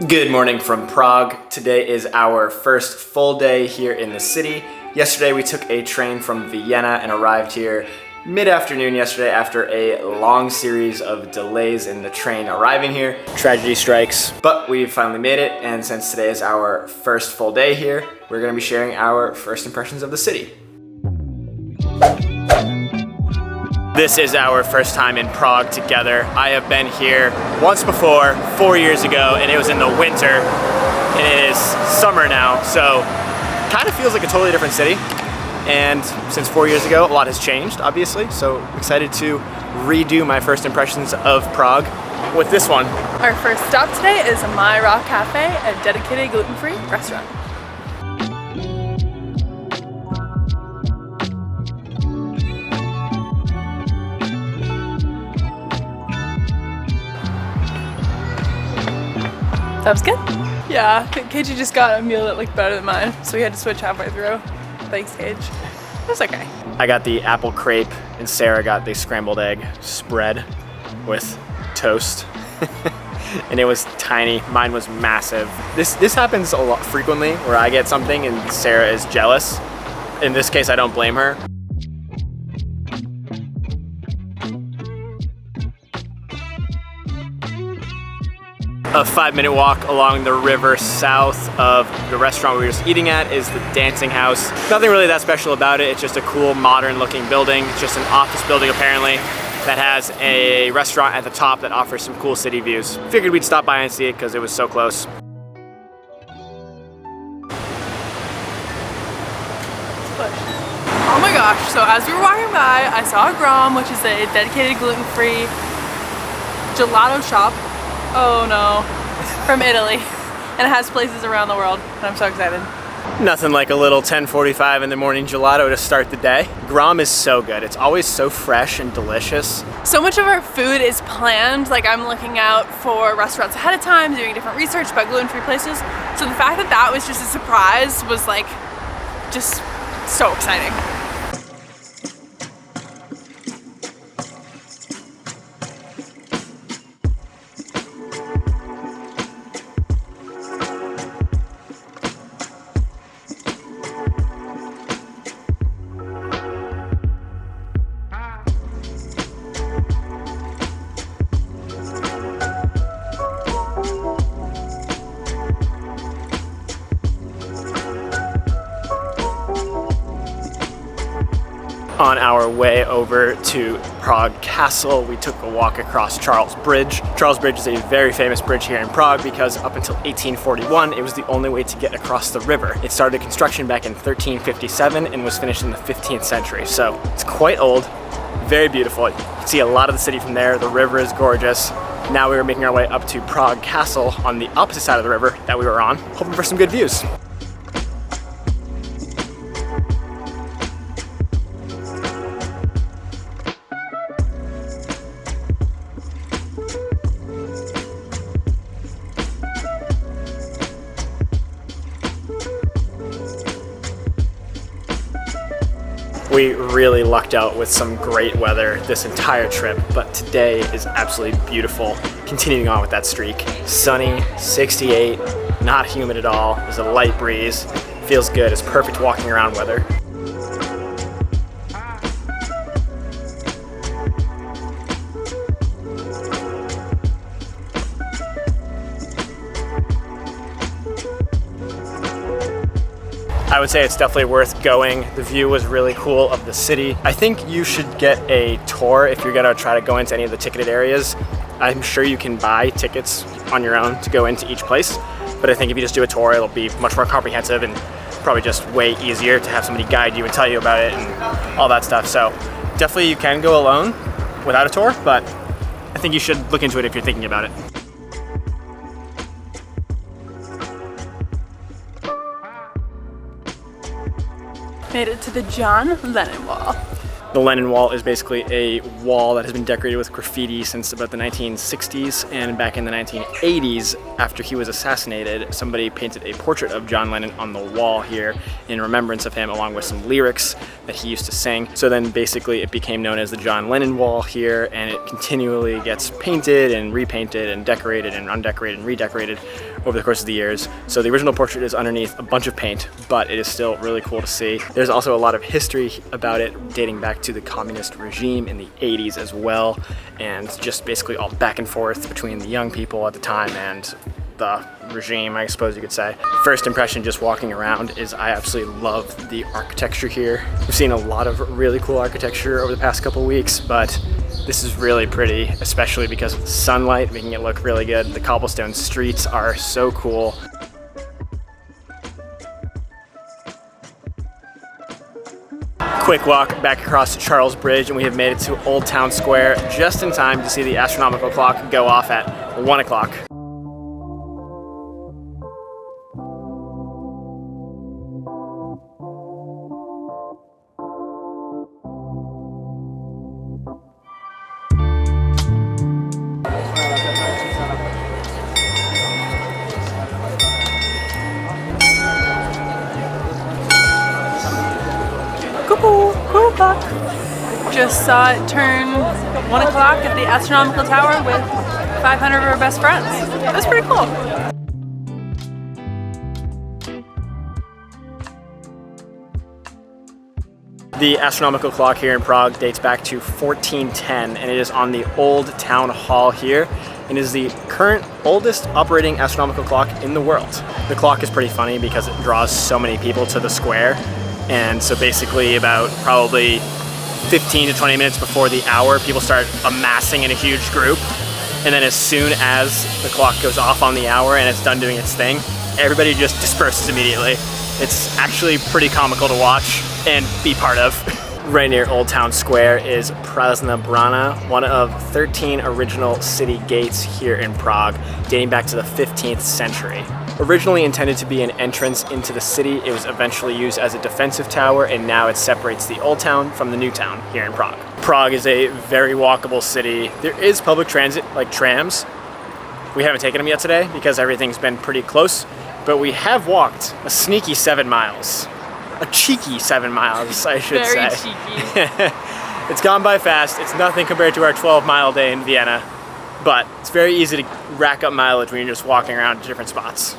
Good morning from Prague. Today is our first full day here in the city. Yesterday we took a train from Vienna and arrived here mid-afternoon yesterday after a long series of delays in the train arriving here. Tragedy strikes, but we finally made it, and since today is our first full day here, we're going to be sharing our first impressions of the city. This is our first time in Prague together. I have been here once before, 4 years ago, and it was in the winter, and it is summer now, so kind of feels like a totally different city. And since 4 years ago, a lot has changed, obviously, so excited to redo my first impressions of Prague with this one. Our first stop today is My Rock Cafe, a dedicated gluten-free restaurant. That was good. Yeah, KG just got a meal that looked better than mine, so we had to switch halfway through. Thanks, Cage. It was okay. I got the apple crepe, and Sarah got the scrambled egg spread with toast. And it was tiny. Mine was massive. This happens a lot frequently, where I get something and Sarah is jealous. In this case, I don't blame her. A 5-minute walk along the river south of the restaurant we were just eating at is the Dancing House. Nothing really that special about it. It's just a cool, modern looking building. It's just an office building apparently that has a restaurant at the top that offers some cool city views. Figured we'd stop by and see it because it was so close. Oh my gosh, so as we were walking by, I saw a Grom, which is a dedicated gluten-free gelato shop. Oh no, from Italy, and it has places around the world, and I'm so excited. Nothing like a little 10:45 in the morning gelato to start the day. Grom is so good. It's always so fresh and delicious. So much of our food is planned. Like, I'm looking out for restaurants ahead of time, doing different research about gluten-free places. So the fact that that was just a surprise was like, just so exciting. On our way over to Prague Castle, we took a walk across Charles Bridge. Charles Bridge is a very famous bridge here in Prague because up until 1841, it was the only way to get across the river. It started construction back in 1357 and was finished in the 15th century. So it's quite old, very beautiful. You can see a lot of the city from there. The river is gorgeous. Now we are making our way up to Prague Castle on the opposite side of the river that we were on, hoping for some good views. We really lucked out with some great weather this entire trip, but today is absolutely beautiful. Continuing on with that streak. Sunny, 68, not humid at all. There's a light breeze. Feels good. It's perfect walking around weather. I would say it's definitely worth going. The view was really cool of the city. I think you should get a tour if you're gonna try to go into any of the ticketed areas. I'm sure you can buy tickets on your own to go into each place, but I think if you just do a tour, it'll be much more comprehensive and probably just way easier to have somebody guide you and tell you about it and all that stuff. So definitely you can go alone without a tour, but I think you should look into it if you're thinking about it. Made it to the Lennon Wall. The Lennon Wall is basically a wall that has been decorated with graffiti since about the 1960s, and back in the 1980s, after he was assassinated, somebody painted a portrait of John Lennon on the wall here in remembrance of him, along with some lyrics that he used to sing. So then basically it became known as the John Lennon Wall here, and it continually gets painted and repainted and decorated and undecorated and redecorated over the course of the years. So the original portrait is underneath a bunch of paint, but it is still really cool to see. There's also a lot of history about it dating back to the communist regime in the 80s as well, and just basically all back and forth between the young people at the time and the regime, I suppose you could say. First impression just walking around is I absolutely love the architecture here. We've seen a lot of really cool architecture over the past couple weeks, but this is really pretty, especially because of the sunlight making it look really good. The cobblestone streets are so cool. Quick walk back across Charles Bridge, and we have made it to Old Town Square just in time to see the astronomical clock go off at 1 o'clock. Just saw it turn 1 o'clock at the Astronomical Tower with 500 of our best friends. That's pretty cool. The astronomical clock here in Prague dates back to 1410, and it is on the old town hall here, and is the current oldest operating astronomical clock in the world. The clock is pretty funny because it draws so many people to the square, and so basically about probably 15 to 20 minutes before the hour, people start amassing in a huge group, and then as soon as the clock goes off on the hour and it's done doing its thing, everybody just disperses immediately. It's actually pretty comical to watch and be part of. Right near Old Town Square is Pražná Brana, one of 13 original city gates here in Prague, dating back to the 15th century. Originally intended to be an entrance into the city, it was eventually used as a defensive tower, and now it separates the old town from the new town here in Prague. Prague is a very walkable city. There is public transit, like trams. We haven't taken them yet today because everything's been pretty close, but we have walked a sneaky 7 miles. A cheeky 7 miles, I should say. Very cheeky. It's gone by fast. It's nothing compared to our 12-mile day in Vienna, but it's very easy to rack up mileage when you're just walking around to different spots.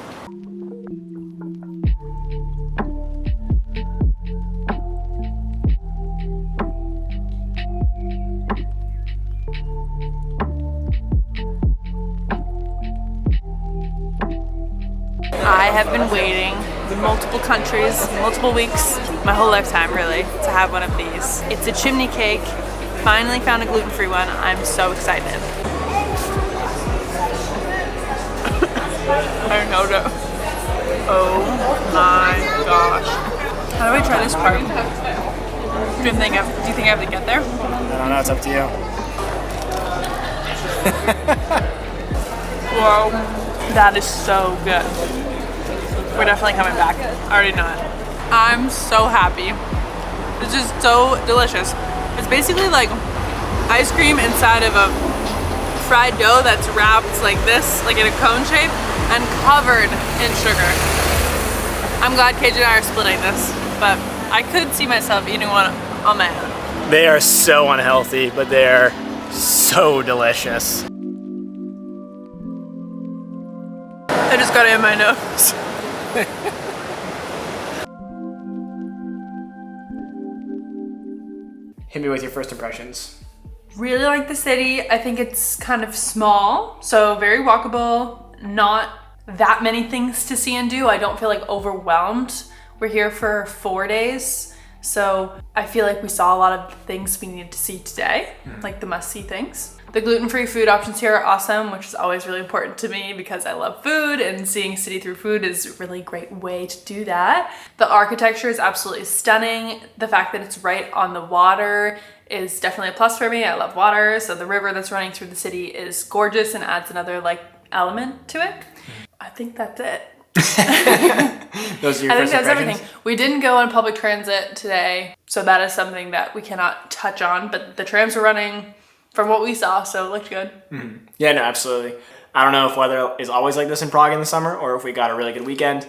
I have been waiting multiple countries, multiple weeks, my whole lifetime really, to have one of these. It's a chimney cake. Finally found a gluten-free one. I'm so excited. I know that. Oh my gosh. How do I try this part? Do you think I have to get there? I don't know, it's up to you. Whoa, that is so good. We're definitely coming back. I already know it. I'm so happy. It's just so delicious. It's basically like ice cream inside of a fried dough that's wrapped like this, like in a cone shape, and covered in sugar. I'm glad KJ and I are splitting this, but I could see myself eating one on my own. They are so unhealthy, but they're so delicious. I just got it in my nose. Hit me with your first impressions. Really like the city. I think it's kind of small, so very walkable, not that many things to see and do. I don't feel like overwhelmed. We're here for 4 days, so I feel like we saw a lot of things we needed to see today, like the must-see things. The gluten-free food options here are awesome, which is always really important to me because I love food, and seeing a city through food is a really great way to do that. The architecture is absolutely stunning. The fact that it's right on the water is definitely a plus for me. I love water, so the river that's running through the city is gorgeous and adds another like element to it. I think that's it. Those are your I think first that's impressions? everything. We didn't go on public transit today, so that is something that we cannot touch on, but the trams were running from what we saw, so it looked good. Yeah, no, absolutely. I don't know if weather is always like this in Prague in the summer or if we got a really good weekend,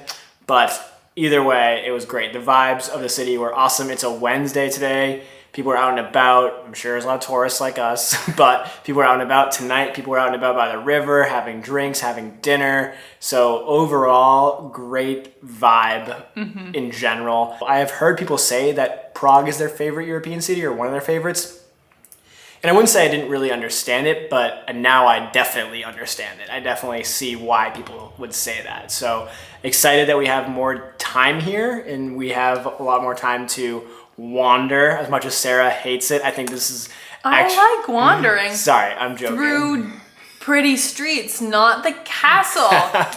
but either way, it was great. The vibes of the city were awesome. It's a Wednesday today. People are out and about. I'm sure there's a lot of tourists like us, but people are out and about tonight. People are out and about by the river, having drinks, having dinner. So overall, great vibe in general. I have heard people say that Prague is their favorite European city or one of their favorites. And I wouldn't say I didn't really understand it, but now I definitely understand it. I definitely see why people would say that. So excited that we have more time here and we have a lot more time to wander. As much as Sarah hates it, I think this is actually... I like wandering. Sorry, I'm joking. Through pretty streets, not the castle.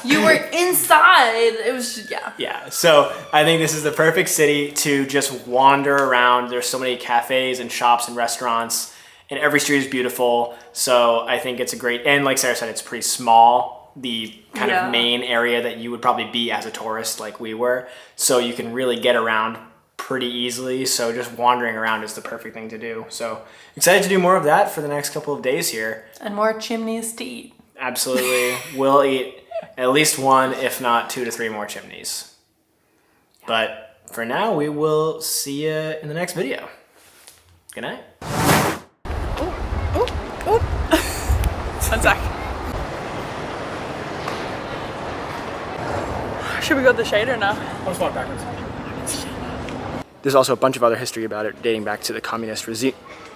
You were inside. It was, yeah. Yeah, so I think this is the perfect city to just wander around. There's so many cafes and shops and restaurants, and every street is beautiful. So I think it's a great, and like Sarah said, it's pretty small, the kind of main area that you would probably be as a tourist like we were. So you can really get around pretty easily. So just wandering around is the perfect thing to do. So excited to do more of that for the next couple of days here. And more chimneys to eat. Absolutely. We'll eat at least one, if not 2 to 3 more chimneys. But for now, we will see you in the next video. Good night. One sec. Should we go to the shade or no? Let's walk backwards. There's also a bunch of other history about it dating back to the communist regime.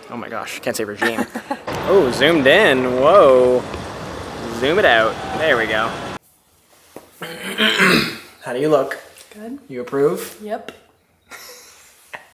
Oh my gosh, can't say regime. Oh, zoomed in. Whoa. Zoom it out. There we go. How do you look? Good. You approve? Yep.